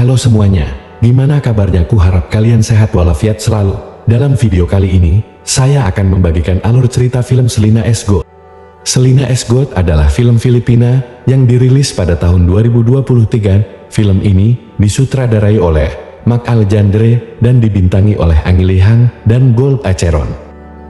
Halo semuanya, gimana kabarnya? Kuharap kalian sehat walafiat selalu. Dalam video kali ini, saya akan membagikan alur cerita film Selina S. God. Selina S. God adalah film Filipina yang dirilis pada tahun 2023. Film ini disutradarai oleh Mark Alejandre dan dibintangi oleh Angeli Hang dan Gold Acheron.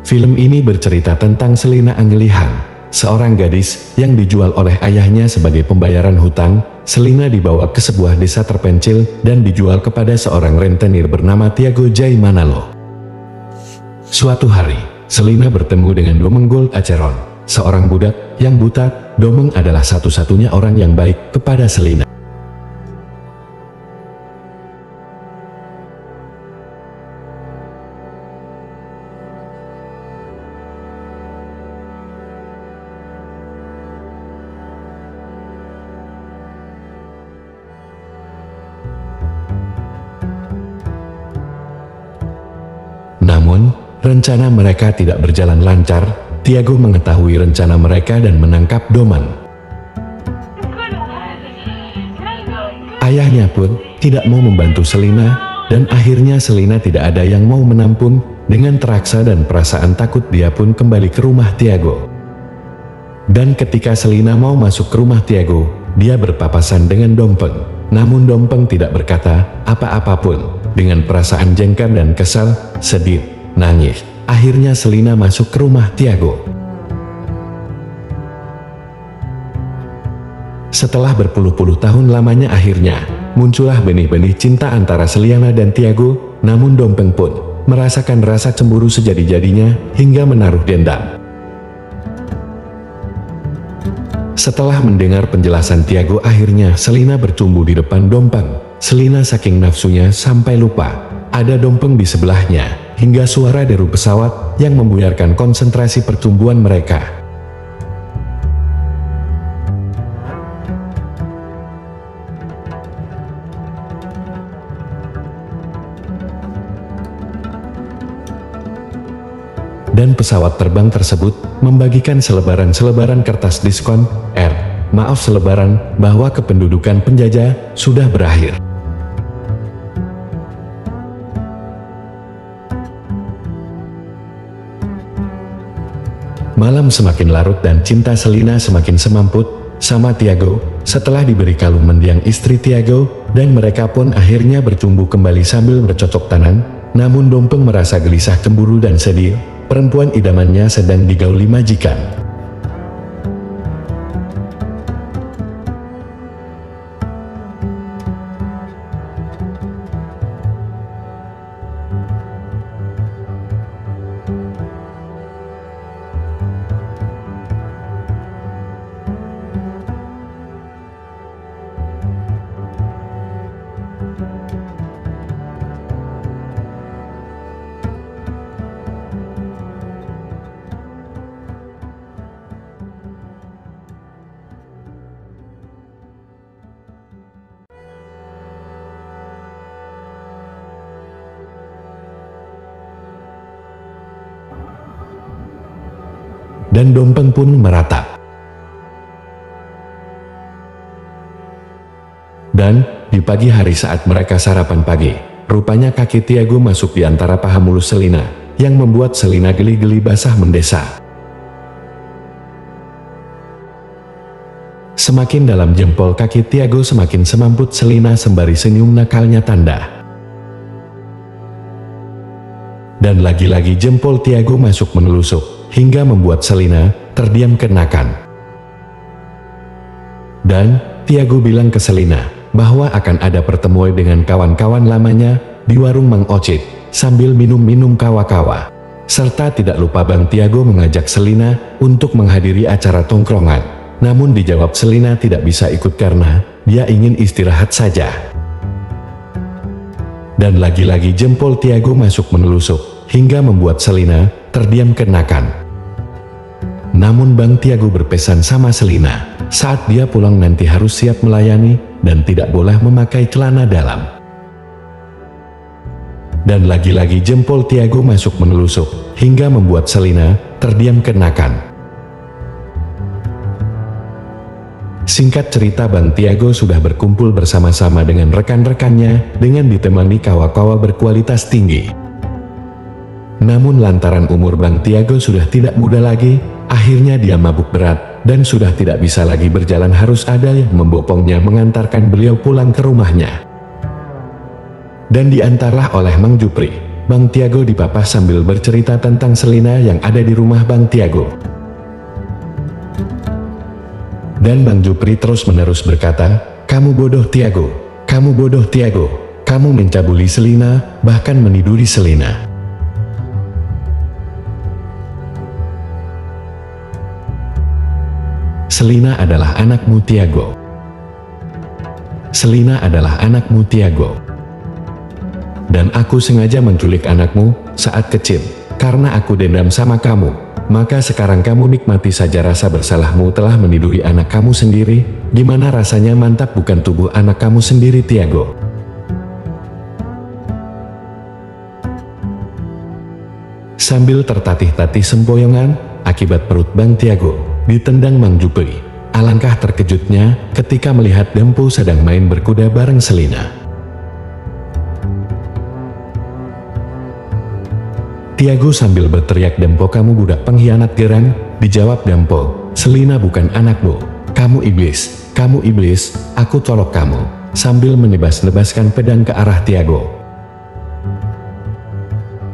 Film ini bercerita tentang Selina Angeli Hang, seorang gadis yang dijual oleh ayahnya sebagai pembayaran hutang. Selina dibawa ke sebuah desa terpencil dan dijual kepada seorang rentenir bernama Tiago J. Manalo. Suatu hari, Selina bertemu dengan Domeng Gold Acheron, seorang budak yang buta. Domeng adalah satu-satunya orang yang baik kepada Selina. Namun, rencana mereka tidak berjalan lancar. Tiago mengetahui rencana mereka dan menangkap Domeng. Ayahnya pun tidak mau membantu Selina, dan akhirnya Selina tidak ada yang mau menampung. Dengan teraksa dan perasaan takut, dia pun kembali ke rumah Tiago. Dan ketika Selina mau masuk ke rumah Tiago, dia berpapasan dengan Dompeng. Namun Dompeng tidak berkata apa-apapun. Dengan perasaan jengkel dan kesal, sedih, nangis, akhirnya Selina masuk ke rumah Tiago. Setelah berpuluh-puluh tahun lamanya, akhirnya muncullah benih-benih cinta antara Selina dan Tiago. Namun Dompeng pun merasakan rasa cemburu sejadi-jadinya hingga menaruh dendam. Setelah mendengar penjelasan Tiago, akhirnya Selina bercumbu di depan Dompeng. Selina saking nafsunya sampai lupa ada Dompeng di sebelahnya, hingga suara deru pesawat yang membuyarkan konsentrasi percumbuan mereka. Dan pesawat terbang tersebut membagikan selebaran kertas diskon maaf selebaran bahwa kependudukan penjajah sudah berakhir. Malam semakin larut dan cinta Selina semakin semamput sama Tiago. Setelah diberi kalung mendiang istri Tiago, dan mereka pun akhirnya bercumbu kembali sambil bercocok tanam. Namun Dompeng merasa gelisah, cemburu dan sedih. Perempuan idamannya sedang digauli majikan. Dan Dompeng pun meratap. Dan di pagi hari saat mereka sarapan pagi, rupanya kaki Tiago masuk di antara paha mulus Selina, yang membuat Selina geli-geli basah mendesah. Semakin dalam jempol kaki Tiago, semakin semamput Selina sembari senyum nakalnya tanda. Dan lagi-lagi jempol Tiago masuk menelusuk, hingga membuat Selina terdiam kenakan. Dan Tiago bilang ke Selina bahwa akan ada pertemuan dengan kawan-kawan lamanya di warung Mang Ocit sambil minum-minum kawa-kawa. Serta tidak lupa Bang Tiago mengajak Selina untuk menghadiri acara tongkrongan. Namun dijawab Selina tidak bisa ikut karena dia ingin istirahat saja. Dan lagi-lagi jempol Tiago masuk menelusuk hingga membuat Selina terdiam kenakan. Namun Bang Tiago berpesan sama Selina, saat dia pulang nanti harus siap melayani dan tidak boleh memakai celana dalam. Dan lagi-lagi jempol Tiago masuk menelusuk hingga membuat Selina terdiam kenakan. Singkat cerita, Bang Tiago sudah berkumpul bersama-sama dengan rekan-rekannya dengan ditemani kawa-kawa berkualitas tinggi. Namun lantaran umur Bang Tiago sudah tidak muda lagi, akhirnya dia mabuk berat dan sudah tidak bisa lagi berjalan, harus ada yang membopongnya mengantarkan beliau pulang ke rumahnya. Dan diantarlah oleh Mang Jupri. Bang Tiago dipapah sambil bercerita tentang Selina yang ada di rumah Bang Tiago. Dan Bang Jupri terus-menerus berkata, "Kamu bodoh Tiago, kamu bodoh Tiago, kamu mencabuli Selina, bahkan meniduri Selina. Selina adalah anakmu Tiago. Selina adalah anakmu Tiago. Dan aku sengaja menculik anakmu saat kecil, karena aku dendam sama kamu. Maka sekarang kamu nikmati saja rasa bersalahmu telah meniduri anak kamu sendiri. Gimana rasanya? Mantap bukan tubuh anak kamu sendiri Tiago?" Sambil tertatih-tatih sempoyongan, akibat perut Bang Tiago ditendang Mang Jupri. Alangkah terkejutnya ketika melihat Dempo sedang main berkuda bareng Selina. Tiago sambil berteriak, "Dempo, kamu budak pengkhianat gerang." Dijawab Dempo, "Selina bukan anakmu. Kamu iblis, kamu iblis, aku tolak kamu." Sambil menebas-nebaskan pedang ke arah Tiago.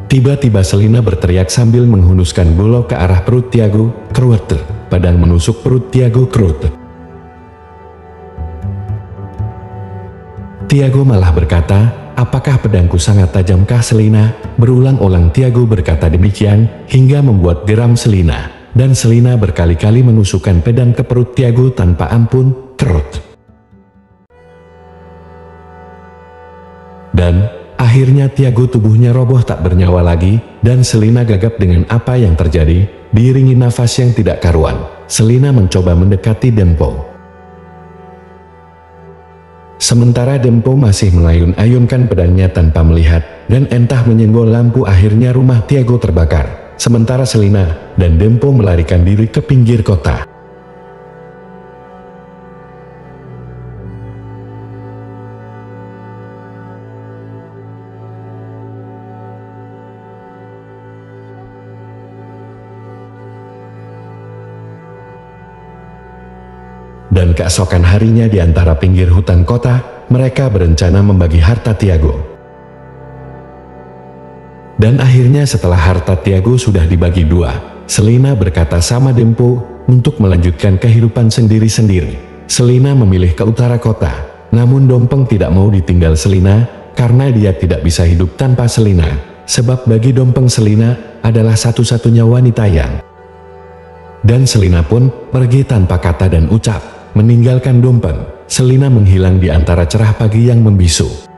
Tiba-tiba Selina berteriak sambil menghunuskan golok ke arah perut Tiago. Keruat, pedang menusuk perut Tiago. Kerut. Tiago malah berkata, "Apakah pedangku sangat tajamkah Selina?" Berulang-ulang Tiago berkata demikian, hingga membuat geram Selina. Dan Selina berkali-kali menusukkan pedang ke perut Tiago tanpa ampun. Kerut. Dan akhirnya Tiago tubuhnya roboh tak bernyawa lagi, dan Selina gagap dengan apa yang terjadi. Diiringi nafas yang tidak karuan, Selina mencoba mendekati Dempo. Sementara Dempo masih mengayun-ayunkan pedangnya tanpa melihat, dan entah menyenggol lampu. Akhirnya rumah Tiago terbakar, sementara Selina dan Dempo melarikan diri ke pinggir kota. Dan keesokan harinya di antara pinggir hutan kota, mereka berencana membagi harta Tiago. Dan akhirnya setelah harta Tiago sudah dibagi dua, Selina berkata sama Dempo untuk melanjutkan kehidupan sendiri-sendiri. Selina memilih ke utara kota, namun Dompeng tidak mau ditinggal Selina, karena dia tidak bisa hidup tanpa Selina. Sebab bagi Dompeng Selina adalah satu-satunya wanita yang. Dan Selina pun pergi tanpa kata dan ucap. Meninggalkan Dompeng, Selina menghilang di antara cerah pagi yang membisu.